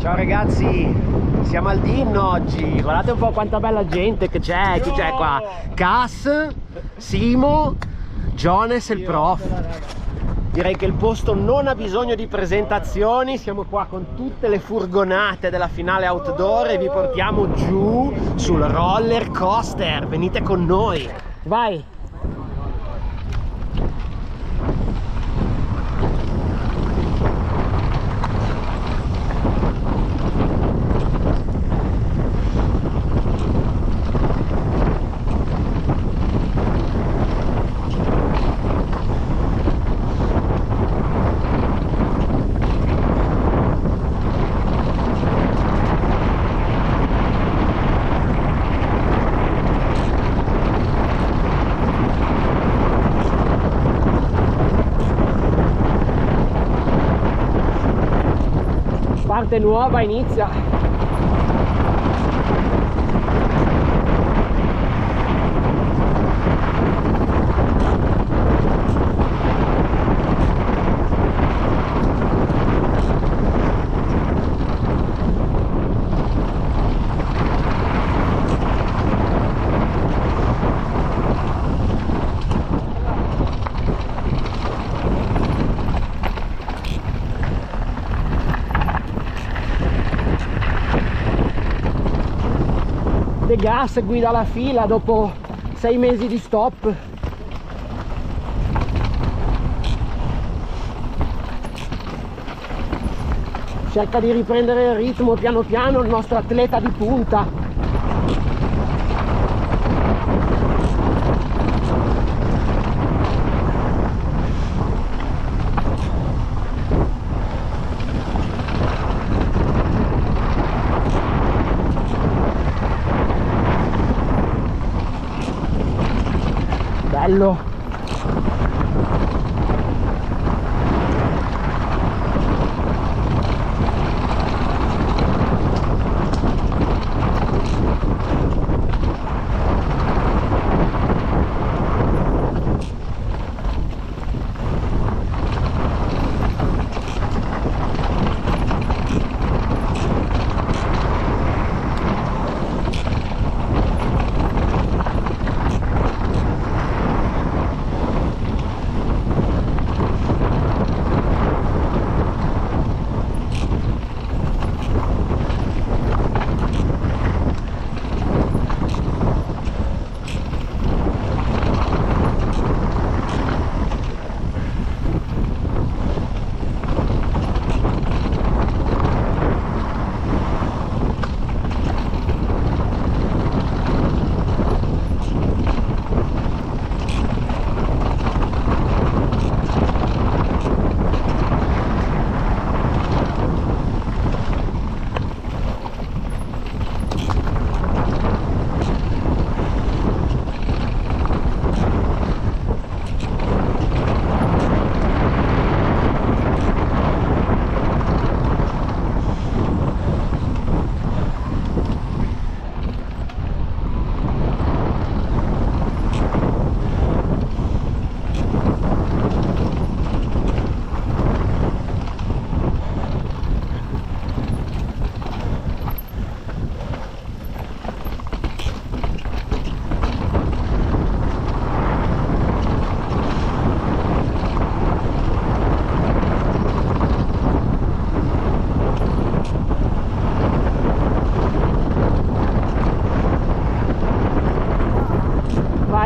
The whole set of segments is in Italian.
Ciao ragazzi, siamo al DIN oggi. Guardate un po' quanta bella gente che c'è. Chi c'è qua? Cass, Simo, Jones e il prof. Direi che il posto non ha bisogno di presentazioni. Siamo qua con tutte le furgonate della finale outdoor e vi portiamo giù sul roller coaster. Venite con noi. Vai! Parte nuova inizia. De Gas guida la fila dopo 6 mesi di stop. Cerca di riprendere il ritmo piano piano il nostro atleta di punta. Bello.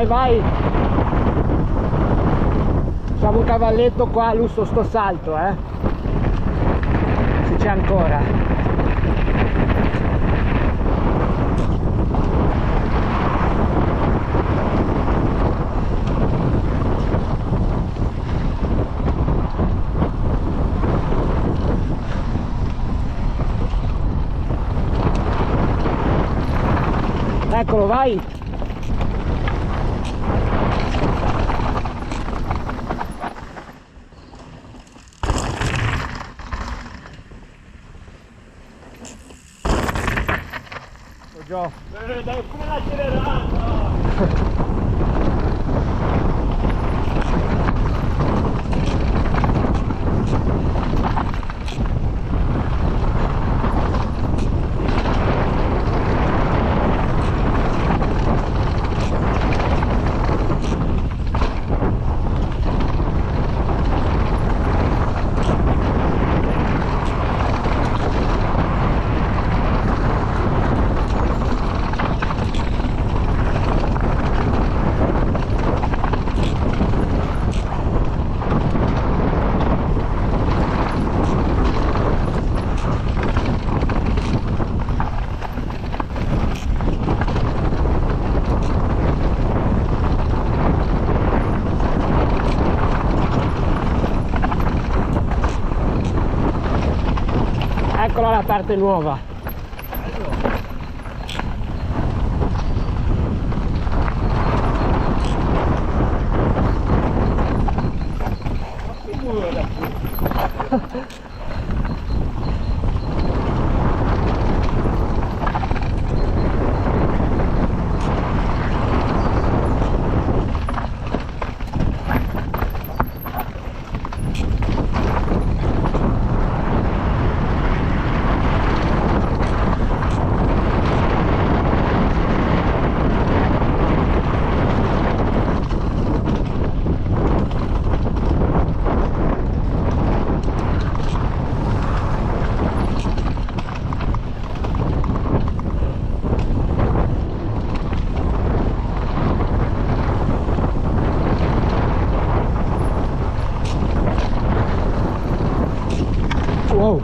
Vai, facciamo un cavalletto qua, Lusso, sto salto, se c'è ancora. Eccolo, vai. Gio. Dai, come l'accelerato! parte nuova. Wow.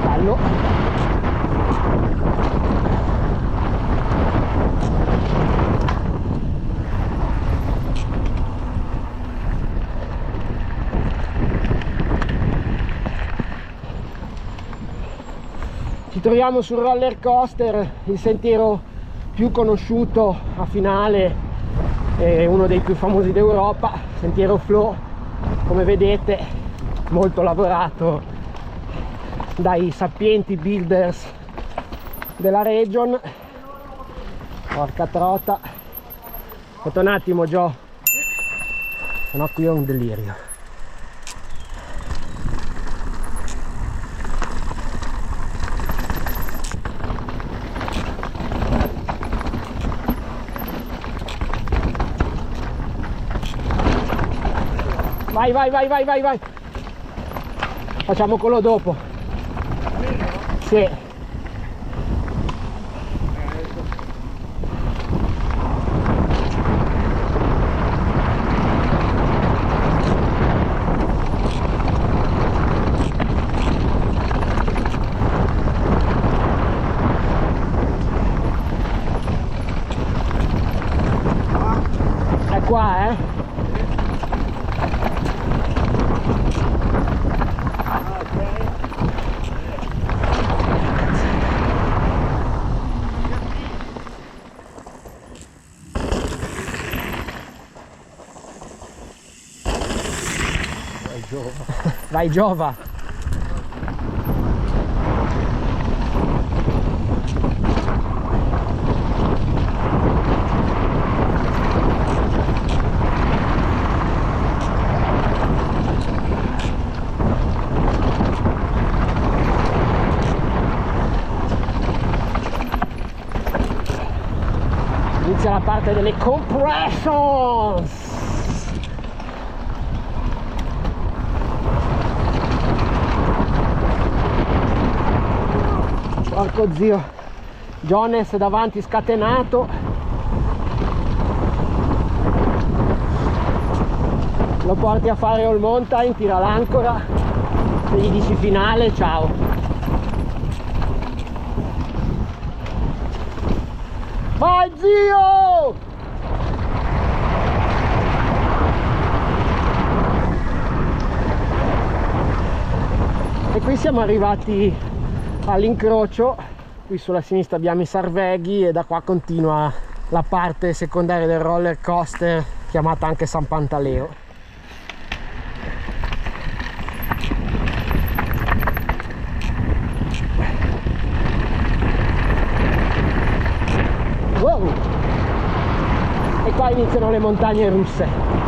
Bello. Ci troviamo sul roller coaster, il sentiero più conosciuto a Finale e uno dei più famosi d'Europa, Sentiero Flow. Come vedete, molto lavorato dai sapienti builders della region. Porca trota. Aspetta un attimo, Gio, sennò qui è un delirio. Vai, vai, vai, vai, vai, vai. Facciamo quello dopo. Sì. È qua, eh? Vai Giova. Inizia la parte delle compressions. Porco zio, Jones davanti scatenato. Lo porti a fare all mountain, tira l'ancora e gli dici finale, ciao. Vai zio! E qui siamo arrivati all'incrocio. Qui sulla sinistra abbiamo i Sarveghi e da qua continua la parte secondaria del roller coaster, chiamata anche San Pantaleo. Wow! E qua iniziano le montagne russe.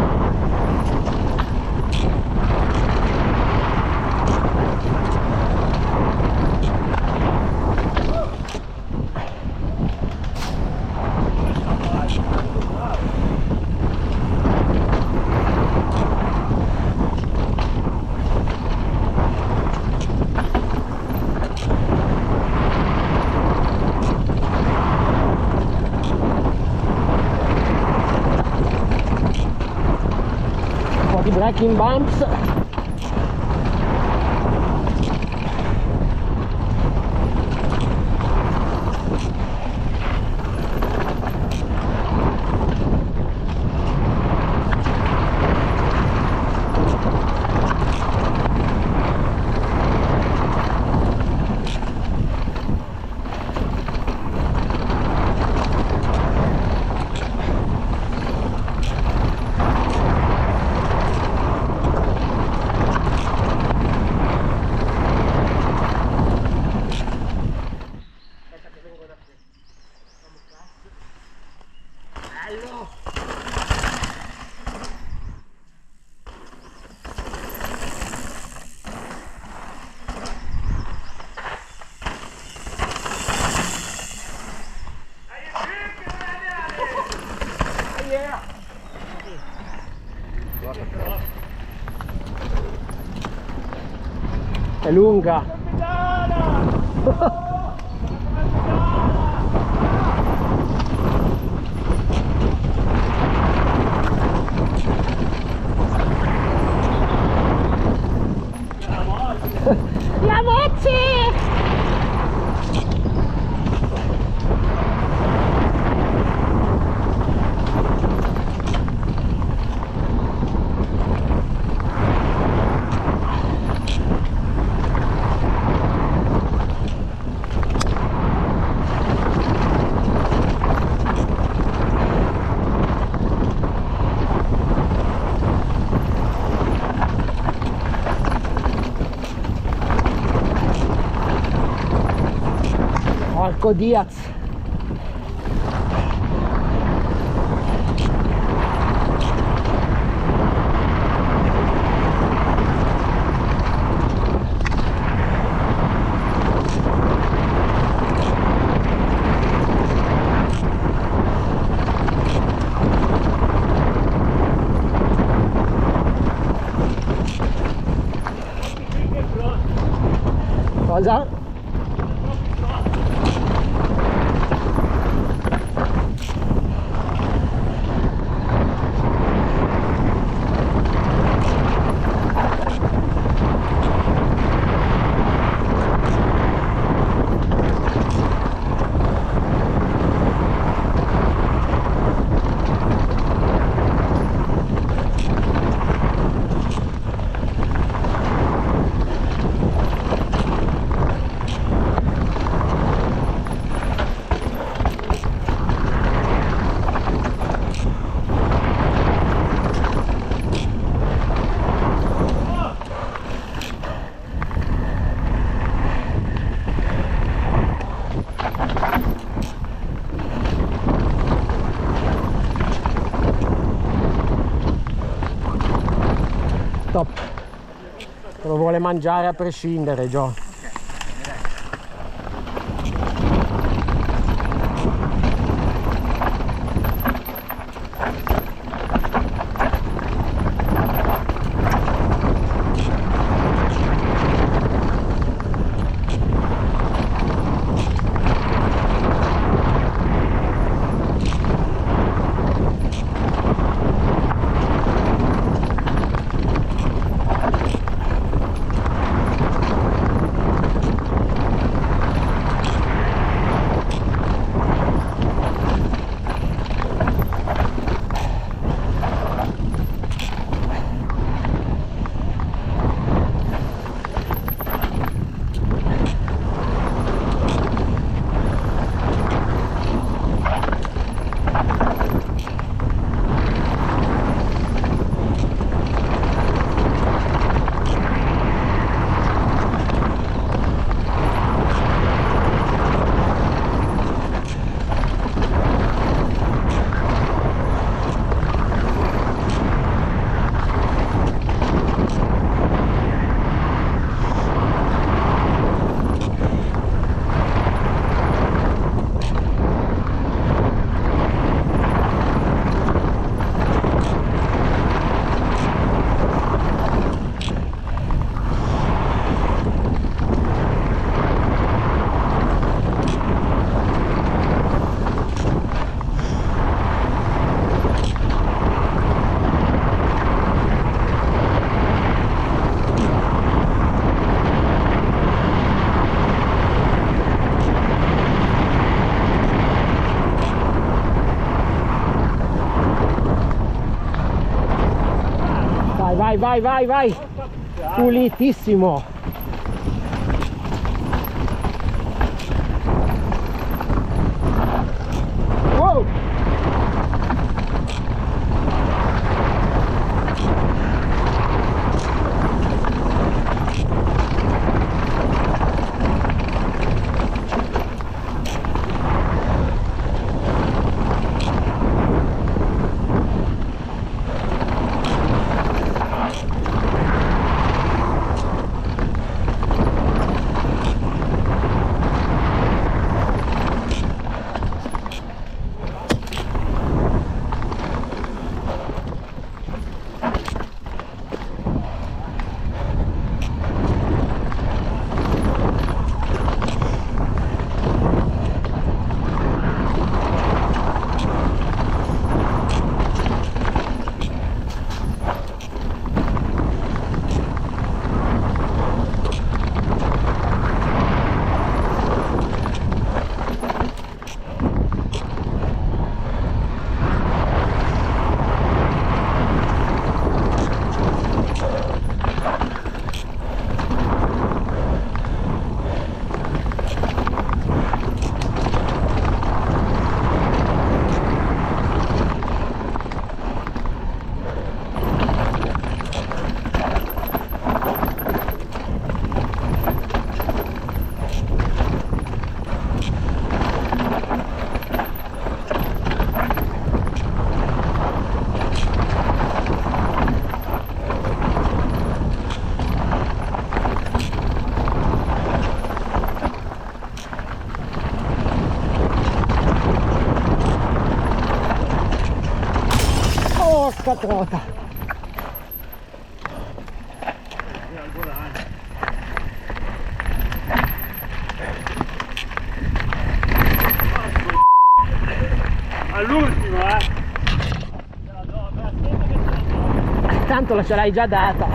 Trekking bumps. È lunga. La voce! Porco Diaz. Cosa? Top. Lo vuole mangiare a prescindere, Gio. Vai, vai, vai, vai. Pulitissimo. Wow. Porca trota. All'ultimo, Tanto la ce l'hai già data.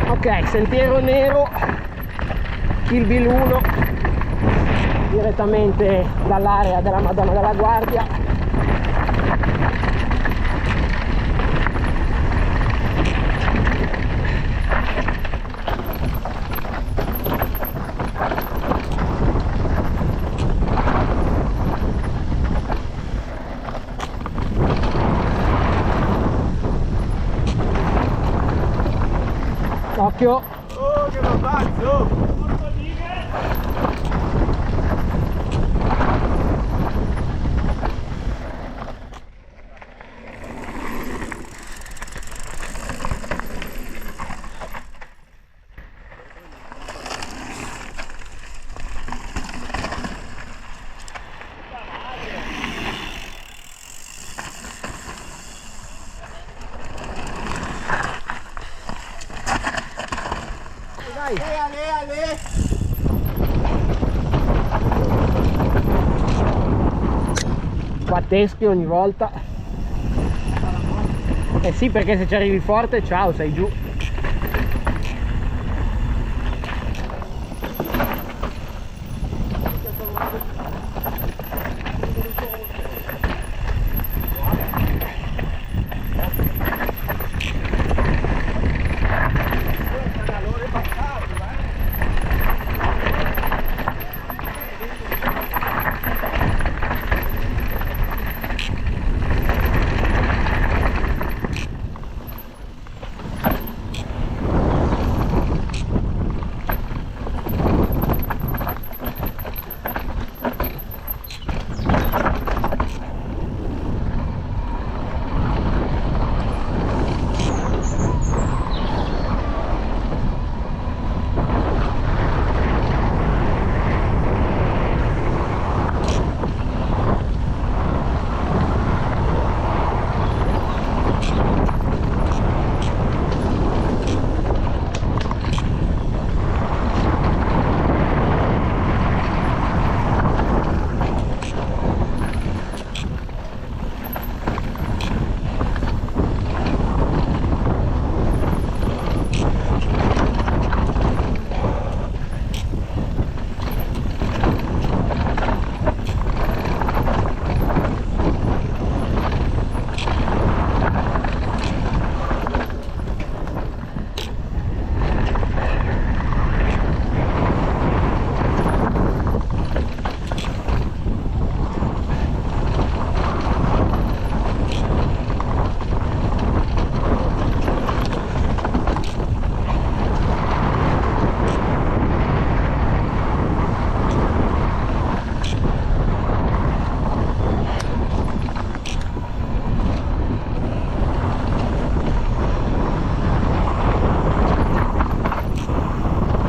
Ok, sentiero nero, Kill Bill 1, direttamente dall'area della Madonna della Guardia. Occhio. Oh, che babazzo! Dai. Ale. Qua teschi ogni volta. Eh sì, perché se ci arrivi forte, ciao, sei giù.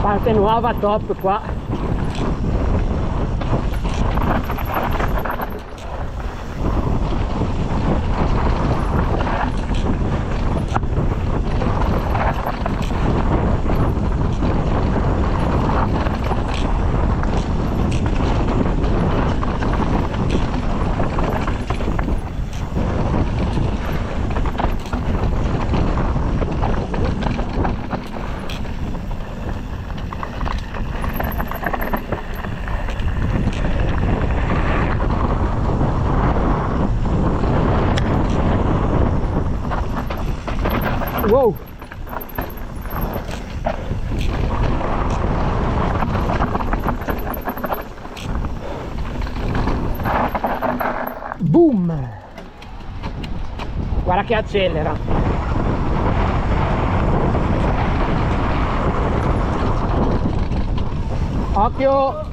Parte nuova top qua. Wow! Boom! Guarda che accelera! Occhio!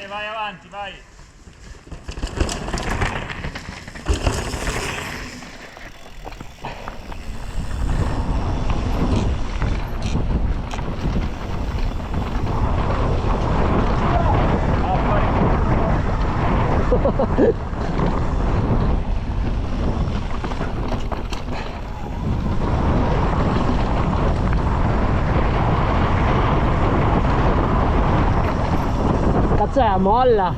Vai avanti, vai! Cazzo, è a molla!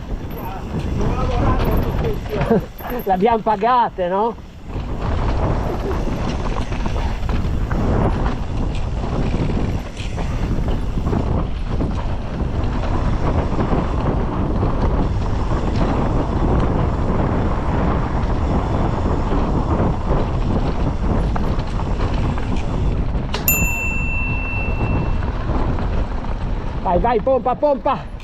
L'abbiamo pagate, no? Vai, vai, pompa, pompa!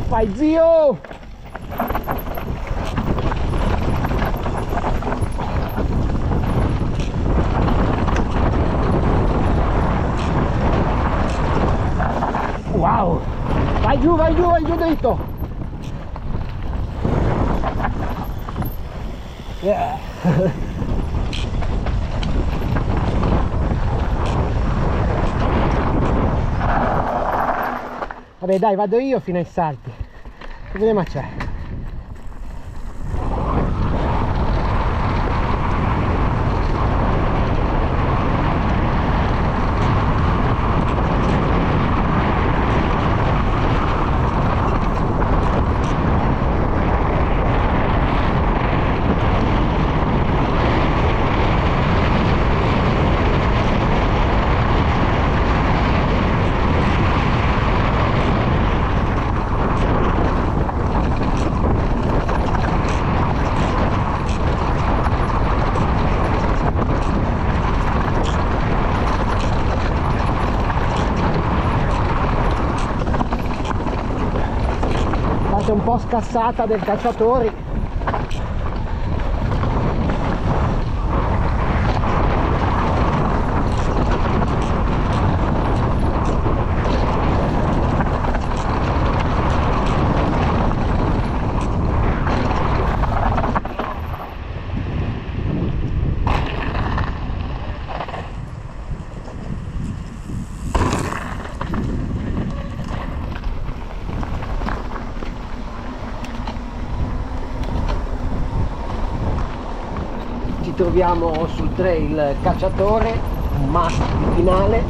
Vai zio! Wow! Vai giù, vai giù, vai giù dritto! Yeah. Vabbè dai, vado io fino ai salti. Che problema c'è? Un po' scassata del cacciatori. troviamo sul trail Cacciatore, un must di finale,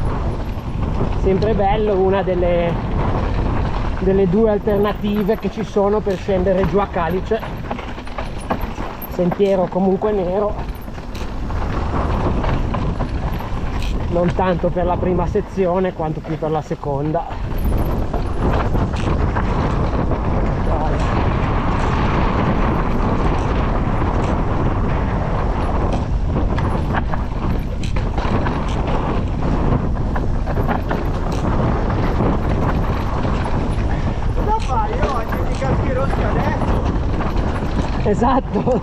sempre bello, una delle due alternative che ci sono per scendere giù a Calice, sentiero comunque nero, non tanto per la prima sezione quanto più per la seconda. Esatto.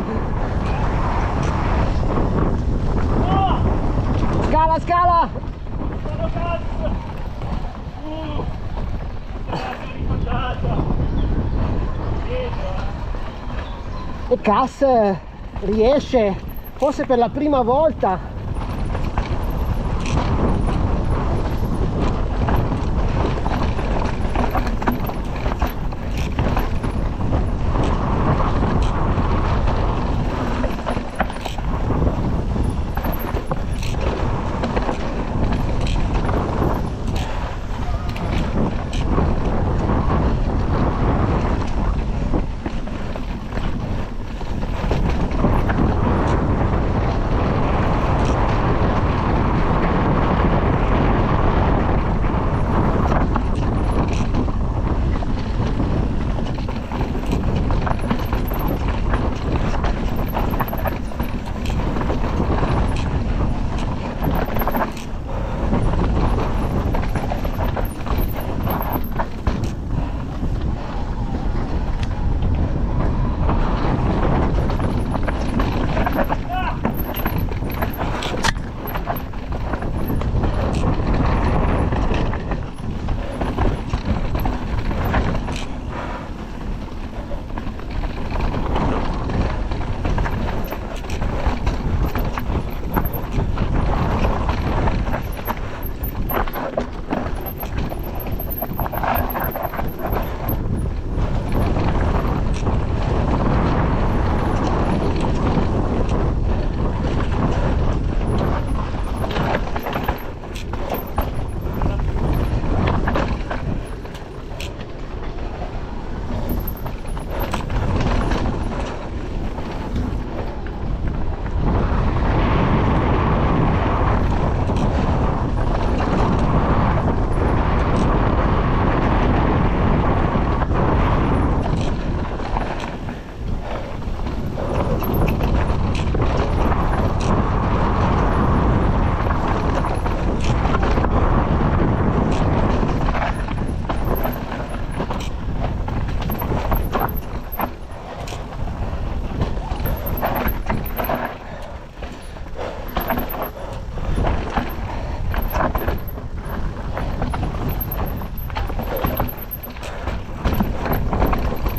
Scala, scala. E Cass riesce, forse per la prima volta,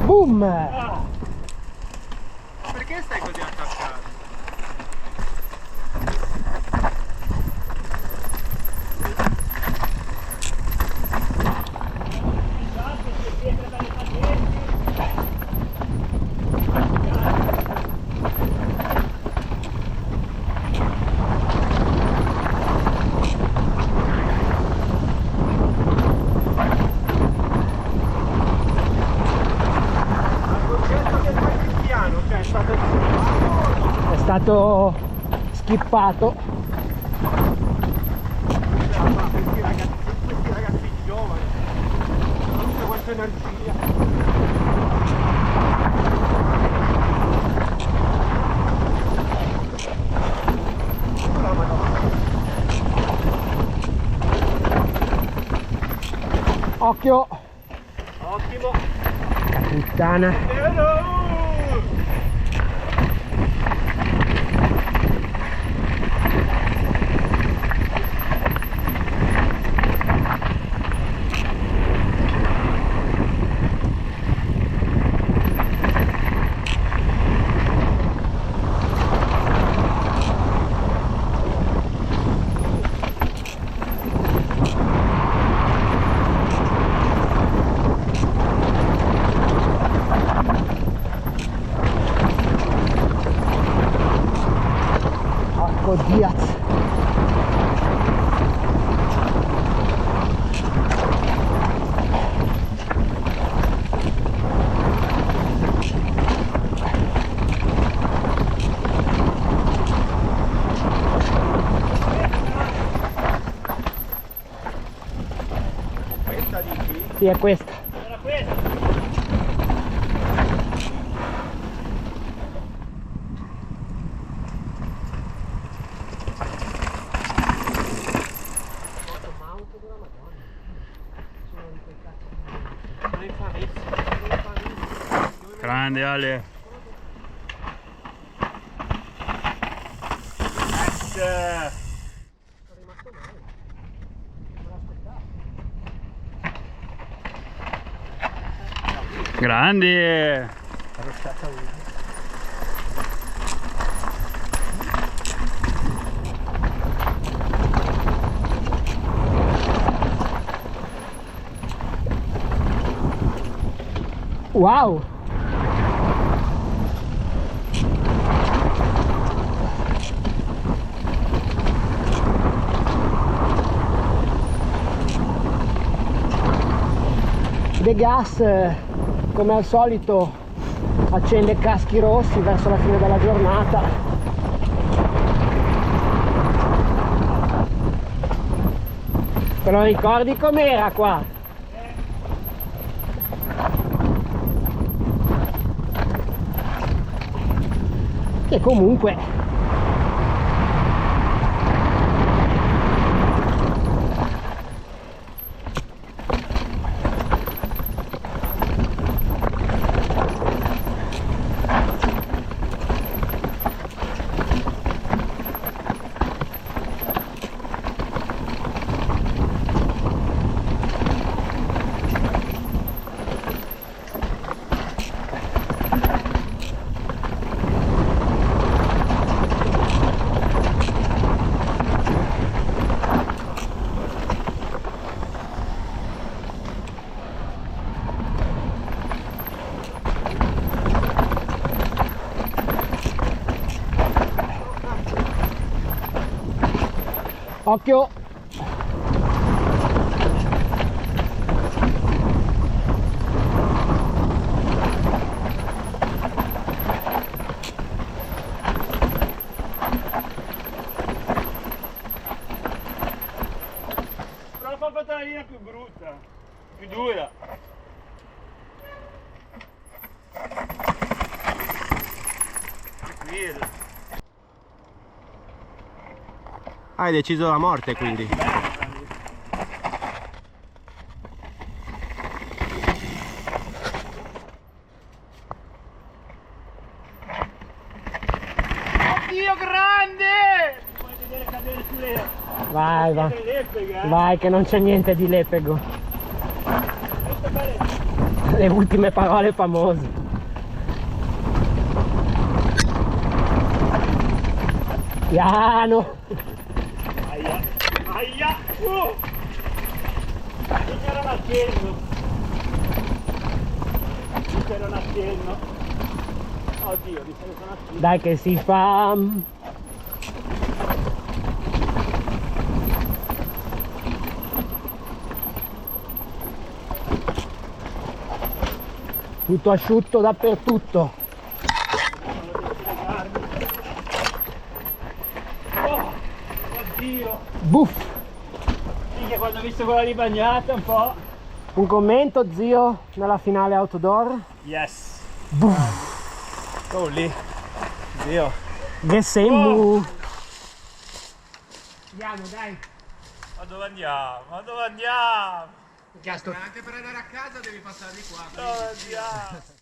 boom! Perché stai così attaccato? È stato skippato. Questi ragazzi giovani, tutta questa energia. Occhio! Ottimo! Puttana! Diaz. Questa dici? Sì, è questa. Era questa. Grande Ale. Grandi. Wow! De Gas, come al solito, accende caschi rossi verso la fine della giornata. Te lo ricordi com'era qua? E comunque occhio. Prova a fare la linea più brutta, più dura. Tranquillo. Hai deciso la morte quindi. Oddio grande! Puoi vedere cadere sulle... Vai, vai. sulle lepeghe, eh? Vai che non c'è niente di lepego. Le ultime parole famose. Piano. Aia! Aia! Qui c'era un accenno! Qui c'era un accenno! Oddio, mi sono accenno! Dai che si fa. Tutto asciutto dappertutto. Oh! Oddio! Buff. Minchia, quando ho visto quella lì bagnata un po'... Un commento zio nella finale outdoor? Yes! Buff. Oh lì! Zio! Che sembra. Andiamo, dai! Ma dove andiamo? Ma dove andiamo? Anche Anche per andare a casa devi passare di qua. Dove andiamo?